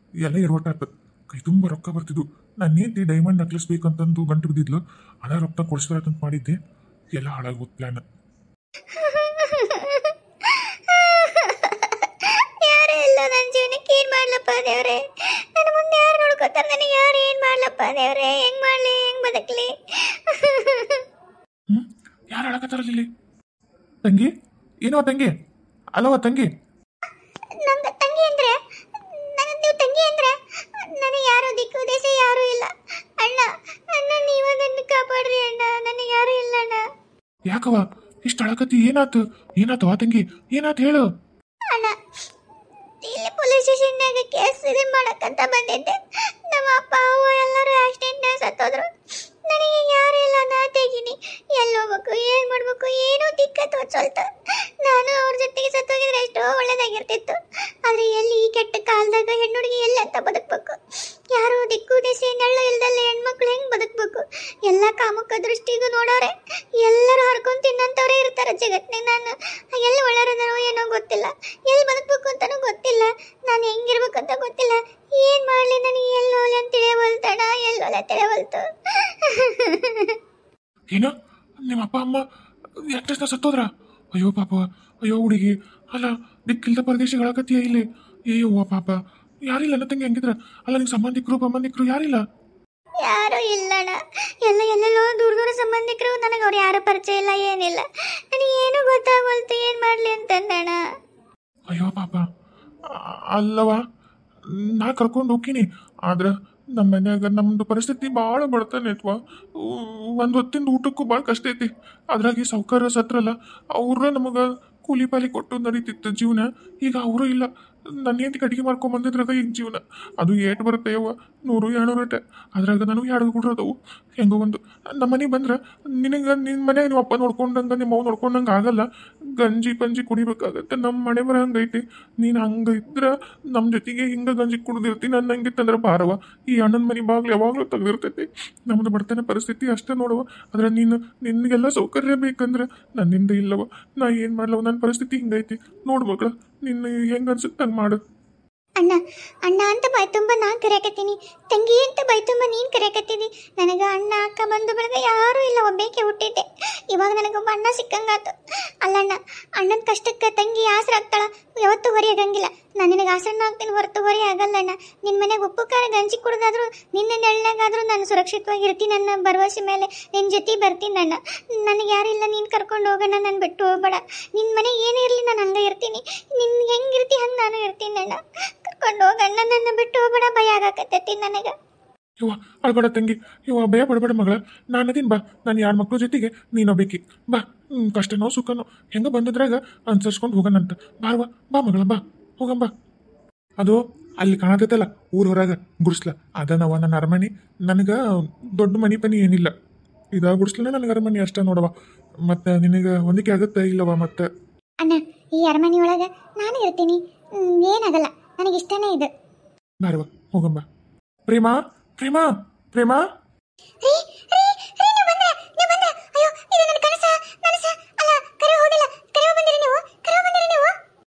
ಎಲ್ಲ ಎಡವಟ್ಟಾಗ್ತದೆ. ಕೈ ತುಂಬ ರೊಕ್ಕ ಬರ್ತಿದ್ವು. ನಾನು ನೇತಿ ಡೈಮಂಡ್ ನೆಕ್ಲೆಸ್ ಬೇಕಂತಂದು ಗಂಟು ಬಿದ್ದಿದ್ಲು. ಹಣ ರೊಕ್ಕ ಕೊಡಿಸ್ಬೇಕಂತ ಮಾಡಿದ್ದೆ. ಎಲ್ಲ ಹಾಳಾಗೋದು ಪ್ಲ್ಯಾನ್. ನನ್ನ ಜೀವನಕ್ಕೆ ಏನ್ ಮಾಡ್ಲಪ್ಪ ದೇವ್ರೆ? ನನ್ನ ಮುಂದೆ ಯಾರು ನೋಡ್ಕೋತಾರ? ನನಗೆ ಯಾರು ಏನ್ ಮಾಡ್ಲಪ್ಪ ದೇವ್ರೆ? ಹೆಂಗ್ ಮಾಡ್ಲಿ, ಹೆಂಗ್ ಬದುಕ್ಲಿ? ಯಾರು ಹೇಳಕತ್ತಾರಲ್ಲಿ? ತಂಗಿ, ಏನೋ ತಂಗಿ? ಅಲ್ಲವ ತಂಗಿ? ನಂಗೆ ತಂಗಿ ಅಂದ್ರೆ ನೀವು ತಂಗಿ ಅಂದ್ರೆ ನನಗೆ ಯಾರು ದಿಕ್ಕು ದೇಶ ಯಾರು ಇಲ್ಲ. ಅಣ್ಣ ನೀವ ನನ್ನ ಕಾಪಾಡ್ರಿ ಅಣ್ಣ. ನನಗೆ ಯಾರು ಇಲ್ಲ ಅಣ್ಣ. ಯಾಕವ ಇಷ್ಟು ಅಳಕತ್ತಿ? ಏನಾತವ ತಂಗಿ? ಏನಾತ್ ಹೇಳು. ಅಣ್ಣ, ಇಲ್ಲಿ ಪೊಲೀಸ್ ಸ್ಟೇಷನ್ನಾಗ ಕೇಸ್ ಇದು ಮಾಡಕ್ಕಂತ ಬಂದಿದ್ದೆ. ನಮ್ಮ ಅಪ್ಪ ಅವ್ವ ಎಲ್ಲರೂ ಆಕ್ಸಿಡೆಂಟ್ನಾಗ ಸತ್ತೋದ್ರು. ನನಗೆ ಯಾರು ಇಲ್ಲ. ನಾ ತೆಗಿನಿ. ಎಲ್ಲಿ ಹೋಗ್ಬೇಕು, ಏನು ಮಾಡ್ಬೇಕು, ಏನೂ ದಿಕ್ಕ ತೋಚೋಲ್ತು. ನಾನು ಅವ್ರ ಜೊತೆಗೆ ಸತ್ತೋಗಿದ್ರೆ ಎಷ್ಟೋ ಒಳ್ಳೇದಾಗಿರ್ತಿತ್ತು. ಆದರೆ ಎಲ್ಲಿ ಈ ಕೆಟ್ಟ ಕಾಲದಾಗ ಹೆಣ್ಣುಡುಗಿ ಎಲ್ಲಿ ಅಂತ ಬದುಕಬೇಕು? ಯಾರು ದಿಕ್ಕು ದೇಶ ನೆಳ್ಳು ಇಲ್ದಲ್ಲೇ ಹೆಣ್ಮಕ್ಳು ಹೆಂಗೆ ಬದುಕಬೇಕು? ಎಲ್ಲ ಕಾಮುಕ ದೃಷ್ಟಿಗೂ ನೋಡೋರೆ. ಎಲ್ಲರೂ ಹರ್ಕೊಂಡು ತಿನ್ನಂಥವ್ರೇ ಇರ್ತಾರೆ ಜಗತ್ತಿನಾಗ. ನಾನು ಎಲ್ಲಿ ಒಳ್ಳೆಯದಾರೋ ಏನೋ ಗೊತ್ತಿಲ್ಲ. ಎಲ್ಲಿ ಬದುಕಬೇಕು ಅಂತಲೂ ಗೊತ್ತಿಲ್ಲ. ನಾನು ಹೆಂಗಿರ್ಬೇಕಂತ ಗೊತ್ತಿಲ್ಲ. ಏನು ಮಾಡಲಿ? ನನಗೆ ಎಲ್ಲೋಲೆ ಅಂತ ತಿಳಿಯವಲ್ತಣ, ಎಲ್ಲೋಲೆ ತಿಳಿಯವಲ್ತು. ಏನೋ ನಿಮ್ಮ ಅಪ್ಪ ಅಮ್ಮ ಎಷ್ಟೆಷ್ಟ ಸತ್ತೋದ್ರ? ಅಯ್ಯೋ ಪಾಪ, ಅಯ್ಯೋ ಹುಡುಗಿ. ಅಲ್ಲ, ದಿಕ್ಕಿಲ್ದ ಪರದೇಶಗಳಾಗತ್ತೀಯ ಇಲ್ಲಿ. ಅಯ್ಯೋ ಪಾಪ, ಯಾರಿಲ್ಲ ನನ್ನ ತಂಗಿ ಹಂಗಿದ್ರ? ಅಲ್ಲ, ನಿಂಗೆ ಸಂಬಂಧಿಕರು ಯಾರಿಲ್ಲ? ಯಾರು ಇಲ್ಲಣ್ಣ. ಎಲ್ಲೆಲ್ಲೋ ದೂರ ಸಂಬಂಧಿಕರು. ನನಗೆ ಅವ್ರು ಯಾರು ಪರಿಚಯ ಇಲ್ಲ, ಏನಿಲ್ಲ. ನನಗೆ ಏನು ಗೊತ್ತಾಗೋಲ್ತು, ಏನು ಮಾಡಲಿ ಅಂತಂದಣ್ಣ. ಅಯ್ಯೋ ಪಾಪ. ಅಲ್ಲವ, ನಾ ಕರ್ಕೊಂಡು ಹೋಗ್ತೀನಿ. ಆದ್ರೆ ನಮ್ಮ ಮನ್ಯಾಗ ನಮ್ಮದು ಪರಿಸ್ಥಿತಿ ಭಾಳ ಬಡತನ ಐತ್ವ. ಒಂದು ಹೊತ್ತಿಂದ ಊಟಕ್ಕೂ ಭಾಳ ಕಷ್ಟ ಐತಿ. ಅದ್ರಾಗಿ ಸಾವ್ಕಾರ ಸತ್ರಲ್ಲ, ಅವ್ರ ನಮಗೆ ಕೂಲಿ ಪಾಲಿ ಕೊಟ್ಟು ನಡೀತಿತ್ತು ಜೀವನ. ಈಗ ಅವರು ಇಲ್ಲ. ನನ್ನ ಹೆಂಡತಿ ಅಡುಗೆ ಮಾಡ್ಕೊಂಬಂದಿದ್ರಾಗ ಈಗ ಜೀವನ. ಅದು ಏಟು ಬರುತ್ತೆ ಯವ್ವ, 100-200 ರೇಟೆ. ಅದ್ರಾಗ ನನಗೆ 2 ಗುಡ್ರದವು. ಹೆಂಗೋ ಒಂದು ನಮ್ಮ ಮನೆಗೆ ಬಂದ್ರೆ ನಿನಗೆ ನಿನ್ನ ಮನೆಯಾಗ ನಿಮ್ಮ ಅಪ್ಪ ನೋಡ್ಕೊಂಡಂಗೆ ನಿಮ್ಮ ಅವ್ವ ನೋಡ್ಕೊಂಡಂಗೆ ಆಗಲ್ಲ. ಗಂಜಿ ಪಂಜಿ ಕುಡಿಬೇಕಾಗತ್ತೆ. ನಮ್ಮ ಮನೆ ಬರ ಹಂಗೈತಿ. ನೀನು ಹಂಗೆ ಇದ್ರೆ ನಮ್ಮ ಜೊತೆಗೆ ಹಿಂಗೆ ಗಂಜಿ ಕುಡಿದಿರ್ತೀನಿ. ನನ್ನ ಹಂಗಿತ್ತಂದ್ರೆ ಬಾರವ. ಈ ಅಣ್ಣನ ಮನೆ ಬಾಗ್ಲು ಯಾವಾಗಲೂ ತೆಗೆದಿರ್ತೈತಿ. ನಮ್ಮದು ಬಡತನ ಪರಿಸ್ಥಿತಿ ಅಷ್ಟೇ ನೋಡವ. ಆದರೆ ನಿನಗೆಲ್ಲ ಸೌಕರ್ಯ ಬೇಕಂದ್ರೆ ನನ್ನಿಂದ ಇಲ್ಲವ. ನಾ ಏನು ಮಾಡ್ಲವ? ನನ್ನ ಪರಿಸ್ಥಿತಿ ಹಿಂಗೈತಿ. ನೋಡು ಮಗಳ, ನಿನ್ನ ಹೆಂಗೆ ಅನ್ಸುತ್ತೆ ಹಂಗೆ ಮಾಡು. ಅಣ್ಣ ಅಂತ ಬಾಯ್ ತುಂಬ ನಾನು ಕರೆಯಕತ್ತೀನಿ. ತಂಗಿ ಅಂತ ಬಾಯ್ ತುಂಬ ನೀನು ಕರೆಯಕತ್ತೀನಿ. ನನಗೆ ಅಣ್ಣ ಅಕ್ಕ ಬಂದು ಬೆಳೆದ ಯಾರೂ ಇಲ್ಲ. ಒಬ್ಬೇಕೆ ಹುಟ್ಟಿದ್ದೆ. ಇವಾಗ ನನಗೊಬ್ಬ ಅಣ್ಣ ಸಿಕ್ಕಂಗಾತು. ಅಲ್ಲಣ್ಣ, ಅಣ್ಣನ ಕಷ್ಟಕ್ಕೆ ತಂಗಿ ಆಸರಾಗ್ತಾಳ, ಯಾವತ್ತೂ ಹೊರೆಯಾಗಂಗಿಲ್ಲ. ನಾನು ನಿನಗೆ ಆಸರನ್ನ ಆಗ್ತೀನಿ, ಹೊರತು ಹೊರೆ ಆಗಲ್ಲಣ್ಣ. ನಿನ್ನ ಮನೆಗೆ ಉಪ್ಪು ಖಾರ ಗಂಜಿ ಕುಡ್ದಾದ್ರೂ ನಿನ್ನ ನೆಳ್ಳಾಗಾದ್ರೂ ನಾನು ಸುರಕ್ಷಿತವಾಗಿರ್ತೀನಿ. ನನ್ನ ಭರವಸೆ ಮೇಲೆ ನಿನ್ನ ಜೊತೆ ಬರ್ತೀನಿ ಅಣ್ಣ. ನನಗೆ ಯಾರಿಲ್ಲ, ನೀನು ಕರ್ಕೊಂಡು ಹೋಗೋಣ. ನಾನು ಬಿಟ್ಟು ಹೋಗ್ಬೇಡ. ನಿನ್ನ ಮನೆಗೆ ಏನೇ ಇರಲಿ, ನಾನು ಹಂಗೆ ಇರ್ತೀನಿ. ನಿನ್ನ ಹೆಂಗಿರ್ತಿ ಹಂಗೆ ನಾನು ಇರ್ತೀನಿ ಅಣ್ಣ. ಕರ್ಕೊಂಡು ಹೋಗಣ್ಣ, ನನ್ನ ಬಿಟ್ಟು ಹೋಗ್ಬೇಡ. ಭಯ ಆಗಕತ್ತೈತಿ ನನಗೆ. ಇವ ಅಳ್ಬೇಡ ತಂಗಿ. ಇವ ಭಯ ಪಡಬೇಡ ಮಗಳ. ನಾನು ಅದೀನಿ ಬಾ. ನಾನು 2 ಮಕ್ಳ ಜೊತೆಗೆ ನೀನು ಬೇಕಿ ಬಾ. ಕಷ್ಟನೋ ಸುಖನೋ ಹೆಂಗ ಬಂದದ್ರಾಗ ಅನ್ಸರ್ಸ್ಕೊಂಡು ಹೋಗೋಣಂತ. ಬಾರ್ವಾ, ಬಾ ಮಗಳ, ಬಾ ಹೋಗಂಬ. ಅದು ಅಲ್ಲಿ ಕಾಣತೈತಲ್ಲ ಊರ ಹೊರಗ ಗುಡಿಸ್ಲ, ಅದನವ ನನ್ನ ಅರಮನೆ. ನನಗೆ ದೊಡ್ಡ ಮನಿ ಪನಿ ಏನಿಲ್ಲ. ಇದ ಗುಡಿಸ್ಲನೇ ನನಗೆ ಅರಮನೆ ಅಷ್ಟ ನೋಡವ. ಮತ್ತೆ ನಿನಗೆ ಹೊಂದಿಕೆ ಆಗುತ್ತೆ ಇಲ್ಲವ? ಮತ್ತೆ ಅಣ್ಣ, ಈ ಅರಮನೆ ಒಳಗೆ ನಾನು ಇರ್ತೀನಿ. ಏನಾಗಲ್ಲ, ನನಗೆ ಇಷ್ಟನೇ ಇದು. ಬಾರವ ಹೋಗಂಬ. ಪ್ರೇಮ ಪ್ರೇಮ ಪ್ರೇಮ ರೀ ರೀ ರೀ ನೀವು ಬಂದ್ರೆ ಅಯ್ಯೋ ಇದು ನನ್ನ ಕನಸ ಅಲ್ಲ ಕರೆ ಹೋಗಿಲ್ಲ ಕರೆ ಬಂದಿರಿ ನೀವು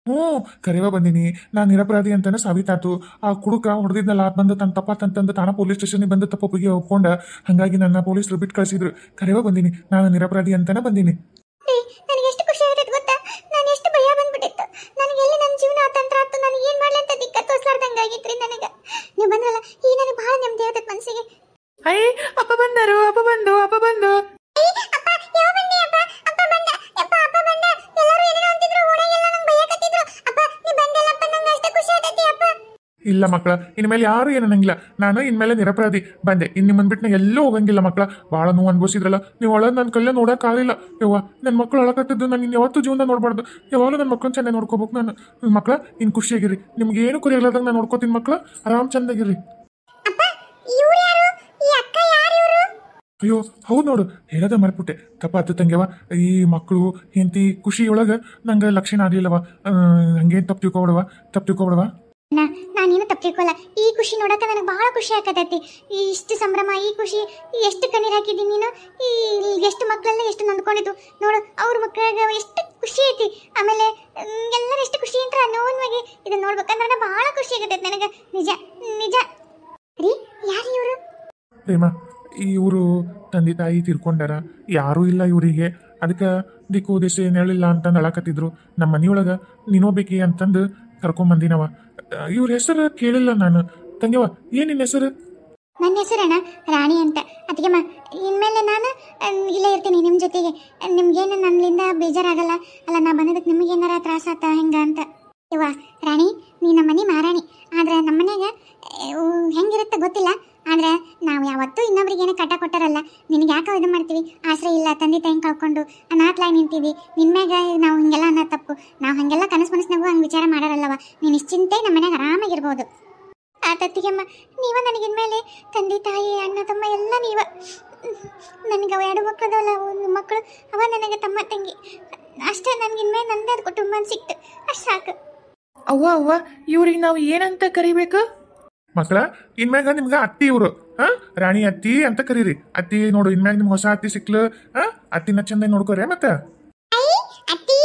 ಹ್ಞೂ ಕರೆವ ಬಂದೀನಿ. ನಾನು ನಿರಪರಾಧಿ ಅಂತಾನೆ ಸಾಬೀತಾತು. ಆ ಕುಡುಕ ಹೊಡೆದಿದ್ನಲ್ಲ ಬಂದು ತನ್ನ ತಪ್ಪತ್ತಂತಂದು ತಾನ ಪೊಲೀಸ್ ಸ್ಟೇಷನ್ಗೆ ಬಂದು ತಪ್ಪೊಪ್ಪಿಗೆ ಒಪ್ಕೊಂಡ. ಹಾಗಾಗಿ ನನ್ನ ಪೊಲೀಸರು ಬಿಟ್ಟು ಕಳಿಸಿದ್ರು. ಕರೆವ ಬಂದೀನಿ, ನಾನು ನಿರಪರಾಧಿ ಅಂತಾನೆ ಬಂದೀನಿ. ನನಗೆ ಎಷ್ಟು ಖುಷಿ ಆಗುತ್ತೆ ಗೊತ್ತಾ? ನಾನು ಎಷ್ಟು ಭಯ ಬಂದ್ಬಿಟ್ಟಿತ್ತು. ನನಗೆ ಎಲ್ಲಿ ನನ್ನ ಜೀವನ ಅತಂತ್ರ ಆಯ್ತು. ನಾನು ಏನು ಮಾಡ್ಲಿ ಅಂತ ದಿಕ್ಕ ತೋರಿಸ್ಲಾರ್ದಂಗೆ ಆಗಿತ್ರಿ ನನಗೆ. ನೀವು ಬಂದ್ರಲ್ಲ ಈಗ ನನಗೆ ಭಾಳ ನೆಮ್ಮದಿ ಆಗುತ್ತೆ ಮನಸ್ಸಿಗೆ. ಅಯ್ಯ ಅಪ್ಪ ಬಂದರು, ಅಪ್ಪ ಬಂದು ಇಲ್ಲ ಮಕ್ಕಳ, ಇನ್ಮೇಲೆ ಯಾರು ಏನು ಅನ್ನಂಗಿಲ್ಲ. ನಾನು ಇನ್ಮೇಲೆ ನಿರಪರಾಧಿ ಬಂದೆ. ನಿಮ್ಮನ್ ಬಿಟ್ಟು ನಾ ಎಲ್ಲೂ ಹೋಗಂಗಿಲ್ಲ ಮಕ್ಕಳ. ಭಾಳ ನೋವು ಅನ್ಭವಿಸಿದ್ರಲ್ಲ ನೀವು. ಒಳಗೆ ನನ್ನ ಕಲ್ಲ ನೋಡೋಕ್ಕಾಗಲಿಲ್ಲ ಯವ್ವ. ನನ್ನ ಮಕ್ಕಳು ಒಳಕಟ್ಟಿದ್ದು ನಾನು ಇನ್ನು ಯಾವತ್ತೂ ಜೀವನ ನೋಡ್ಬಾರ್ದು. ಯಾವಾಗಲೂ ನನ್ನ ಮಕ್ಕಳನ್ನ ಚೆನ್ನಾಗಿ ನೋಡ್ಕೋಬೇಕು ನಾನು. ಮಕ್ಕಳ ಇನ್ನು ಖುಷಿಯಾಗಿರಿ. ನಿಮ್ಗೆ ಏನು ಕುರಿಯಾಗ್ಲಾರ್ದಂಗೆ ನಾನು ನೋಡ್ಕೋತೀನಿ ಮಕ್ಕಳ. ಆರಾಮ್ ಚಂದಾಗಿರ್ರಿ. ಅಯ್ಯೋ ಹೌದು ನೋಡು, ಹೇಳೋದ ಮರ್ಬಿಟ್ಟೆ. ತಪ್ಪ ಹತ್ತು ತಂಗ್ಯವ. ಈ ಮಕ್ಕಳು ಹೆಂಡತಿ ಖುಷಿಯೊಳಗೆ ನಂಗೆ ಲಕ್ಷಣ ಆಗ್ಲಿಲ್ಲವ. ಹಂಗೇನು ತಪ್ಪು ತಿಳ್ಕೊಬಿಡವ. ನಾನೇನು ತಪ್ಪು ತಿಳ್ಕೊಲ್ಲ. ಈ ಖುಷಿ ನೋಡಕ್ಕೆ ನನಗೆ ಬಹಳ ಖುಷಿ ಆಗತೈತಿ. ಈ ಇಷ್ಟು ಸಂಭ್ರಮ, ಈ ಖುಷಿ, ಎಷ್ಟು ಕಣ್ಣೀರು ಹಾಕಿದ್ದೀನಿ ನೀನು. ಈ ಎಷ್ಟು ಮಕ್ಕಳೆಲ್ಲ ಎಷ್ಟು ನೊಂದ್ಕೊಂಡಿದ್ದು ನೋಡು. ಅವ್ರ ಮಕ್ಕಳಿಗೆ ಎಷ್ಟು ಖುಷಿ ಐತಿ. ಆಮೇಲೆ ಎಲ್ಲರೂ ಎಷ್ಟು ಖುಷಿ ಅಂತ ನೋವಾಗಿ ಇದನ್ನ ನೋಡ್ಬೇಕಂದ್ರೆ ಬಹಳ ಖುಷಿ ಆಗತೈತಿ ನನಗೆ. ನಿಜ ರೀ. ಯಾರು ಇವರು? ಪ್ರೇಮ, ಇವರು ತಂದೆ ತಾಯಿ ತೀರ್ಕೊಂಡಾರ. ಯಾರೂ ಇಲ್ಲ ಇವರಿಗೆ. ಅದಕ್ಕೆ ದಿಕ್ಕು ದೇಶ ಏನೇಳಿಲ್ಲ ಅಂತಂದು ಅಳಕತ್ತಿದ್ರು. ನಮ್ಮ ಮನೆಯೊಳಗೆ ನೀನೋಬೇಕಿ ಅಂತಂದು ಕರ್ಕೊಂಬಂದಿನವ. ಇವ್ರ ಹೆಸರು ಕೇಳಿಲ್ಲ ನಾನು. ತಂಗ್ಯವ, ಏನ್ ನಿನ್ನ ಹೆಸರು? ನನ್ನ ಹೆಸರಣ್ಣ ರಾಣಿ ಅಂತ. ಅದಕ್ಕೆ ಇನ್ಮೇಲೆ ನಾನು ಇಲ್ಲೇ ಇರ್ತೀನಿ ನಿಮ್ಮ ಜೊತೆಗೆ. ನಿಮ್ಗೇನು ನನ್ನಿಂದ ಬೇಜಾರಾಗಲ್ಲ ಅಲ್ಲ? ನಾ ಬಂದದಕ್ಕೆ ನಿಮಗೇನಾರ ತ್ರಾಸ ಆತ ಹೆಂಗ ಅಂತ? ಇವ ರಾಣಿ, ನೀ ನಮ್ಮ ಮನೆ ಮಾರಾಣಿ. ಆದ್ರೆ ನಮ್ಮ ಮನೆಯಾಗ ಹೆಂಗಿರುತ್ತೆ ಗೊತ್ತಿಲ್ಲ. ಆದ್ರೆ ನಾವು ಯಾವತ್ತೂ ಇನ್ನೊಬ್ರಿಗೇನೋ ಕಟ ಕೊಟ್ಟಾರಲ್ಲ, ನಿನಗೆ ಯಾಕೆ ಇದು ಮಾಡ್ತೀವಿ? ಆಶ್ರಯ ಇಲ್ಲ, ತಂದೆ ತಾಯಿ ಕಳ್ಕೊಂಡು ಅನಾಥಲಾಗಿ ನಿಂತೀವಿ. ನಿನ್ಮ್ಯಾಗ ನಾವು ಹಿಂಗೆಲ್ಲ ಅನ್ನೋ ತಪ್ಪು. ನಾವು ಹಾಗೆಲ್ಲ ಕನಸು ಹಂಗೆ ವಿಚಾರ ಮಾಡಾರಲ್ಲವ. ನೀನು ನಿಶ್ಚಿಂತೆ ನಮ್ಮ ಮನ್ಯಾಗ ಆರಾಮಾಗಿರ್ಬೋದು. ಆ ತತ್ತಿಗೆಮ್ಮ, ನೀವ ನನಗಿನ್ಮೇಲೆ ತಂದೆ ತಾಯಿ ಅಣ್ಣ ತಮ್ಮ ಎಲ್ಲ ನೀವ. ನನಗೆ ಅವ 2 ಮಕ್ಕಳದಲ್ಲ, ಒಂದು ಮಕ್ಕಳು ಅವ ನನಗೆ ತಮ್ಮ ತಂಗಿ ಅಷ್ಟೇ. ನನಗಿನ್ಮೇಲೆ ನಂದಾದ ಕುಟುಂಬ ಸಿಕ್ತು, ಅಷ್ಟು ಸಾಕು. ಅವ್ವ ಇವ್ರಿಗೆ ನಾವು ಏನಂತ ಕರಿಬೇಕು? ಮಕ್ಕಳ, ಇನ್ಮ್ಯಾಗ ನಿಮ್ಗೆ ಅತ್ತಿ ಇವರು. ರಾಣಿ ಅತ್ತಿ ಅಂತ ಕರೀರಿ. ಅತ್ತಿ ನೋಡು, ಇನ್ಮ್ಯಾಗ ನಿಮ್ಗೆ ಹೊಸ ಅತ್ತಿ ಸಿಕ್ಲು. ಅತ್ತಿನ ಚಂದ ನೋಡ್ಕೋರೆ. ಮತ್ತೆ ಅತ್ತಿ,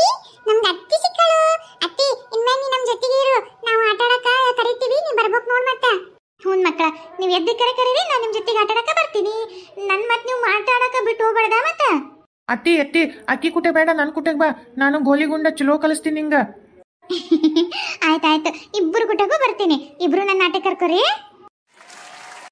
ನಮ್ಗೆ ಅತ್ತಿ ಸಿಕ್ಕಳು. ಅತ್ತಿ, ಇನ್ಮೇಲೆ ನೀ ನಮ್ಮ ಜೊತೆಗೆ ಇರು. ನಾವು ಆಟ ಆಡಕ ಕರಿತೀವಿ, ನೀ ಬರ್ಬೇಕು ನೋಡ್. ಮತ್ತೆ ಹ್ಞೂ ಮಕ್ಕಳ, ನೀವು ಎದ್ದು ಕರೀರಿ, ನಾನು ನಿಮ್ಮ ಜೊತೆಗೆ ಆಟ ಆಡಕ ಬರ್ತೀನಿ. ನನ್ನ ಮತ್ತೆ ನೀವು ಆಟ ಆಡಕ ಬಿಟ್ಟು ಹೋಗ್ಬೇಡ. ಮತ್ತೆ ಅತ್ತಿ ಅಕ್ಕಿ ಕುಟೆ ಬೇಡ, ನನ್ನ ಕುಟೆಗೆ ಬಾ. ನಾನು ಗೋಲಿಗುಂಡ ಚಲೋ ಕಲಿಸ್ತೀನಿ ನಿಂಗ. ಆಯ್ತಾಯ್ತು, ಇಬ್ಬರು ಕುಟಗೂ ಬರ್ತೀನಿ. ಇಬ್ರು ನನ್ನ ಆಟ ಕರ್ಕೋರಿ.